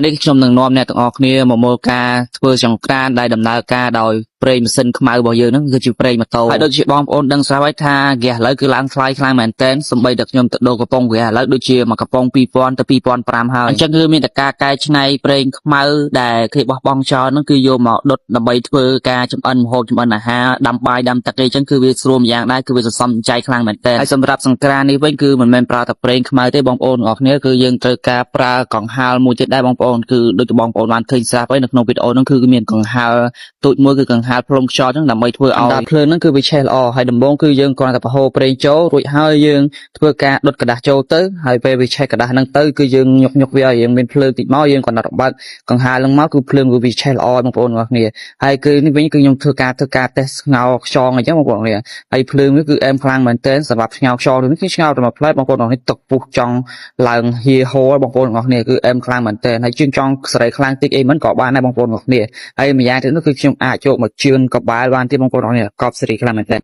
នេះខ្ញុំនឹងនាំអ្នកទាំងអស់គ្នាមកមើលការធ្វើចង្ក្រានដែលដំណើរការដោយប្រេងម៉ាស៊ីនខ្មៅរបស់យើងហ្នឹងគឺជាប្រេងម៉ូតូហើយដូចជាបងប្អូនដឹងស្រាប់ហើយថាហ្គាសឥឡូវគឺឡើងថ្លៃខ្លាំងមែនទែនសម្បីតែខ្ញុំទៅដូរកំប៉ុងហ្គាសឥឡូវដូចជាមួយកំប៉ុង2000ទៅ2500ហើយអញ្ចឹងគឺមានតែការកែច្នៃប្រេងខ្មៅដែលគេបោះបង់ចោលហ្នឹងគឺយកមកដុតដើម្បីធ្វើការចម្អិនម្ហូបចម្អិនអាហារដាំបាយដាំទឹកអីអញ្ចឹងគឺវាស្រួលម្យ៉ាងដែរគឺវាសន្សំចៃខ្លាំងមែនទែនហើយសម្រាប់សង្ក្រាននេះវិញគឺមិនមែនប្រើតែប្រេងខ្មៅទេបងប្អូនទាំងអស់គ្នាគឺយើងត្រូវការប្រើកង្ហាលមួយទៀតដែរបងប្អូនគឺដូចបងប្អូនបានឃើញស្រាប់ហើយនៅក្នុងវីដេអូហ្នឹងគឺមានកង្ហាលទូចមួយគឺកង្ហាលផ្លុំខ្យល់អញ្ចឹងដើម្បីធ្វើឲ្យភ្លើងហ្នឹងគឺវាឆេះល្អហើយដំបូងគឺយើងគ្រាន់តែប្រហូរប្រេងចូលរួចហើយយើងធ្វើការដុតกระดาษចូលទៅហើយពេលវាឆេះกระดาษហ្នឹងទៅគឺយើងញុកវាឲ្យយើងមានភ្លើងតិចមកយើងគ្រាន់តែរំបើកកង្ហាលហ្នឹងមកគឺភ្លើងវាឆេះល្អបងប្អូនទាំងអស់គ្នាហើយគឺនេះវិញគឺខ្ញុំធ្វើការតេស្តស្ងោរខ្យងអញ្ចឹងបងប្អូនទាំងអស់គ្នាហើយភ្លើងនេះគឺអែមខ្លាំងមែនទែនសម្រាប់ស្ងោរខ្យងនេះគឺស្ងោរតែមួយផ្លែបងប្អូនទាំងអស់គ្នាទឹកពុះចង់ឡើងហៀហូរបងប្អូនទាំងអស់គ្នាគឺអែមខ្លាំងមែនទែនហើយយើងចង់សេរីខ្លាំងតិចអីមិនក៏បានដែរបងប្អូនទាំងអស់គ្នាហើយម្យ៉ាងទៀតនោះគឺខ្ញុំអាចយកមកជឿនកបាលបានទៀតបងប្អូនទាំងអស់គ្នាកប់សេរីខ្លាំងមែនទែន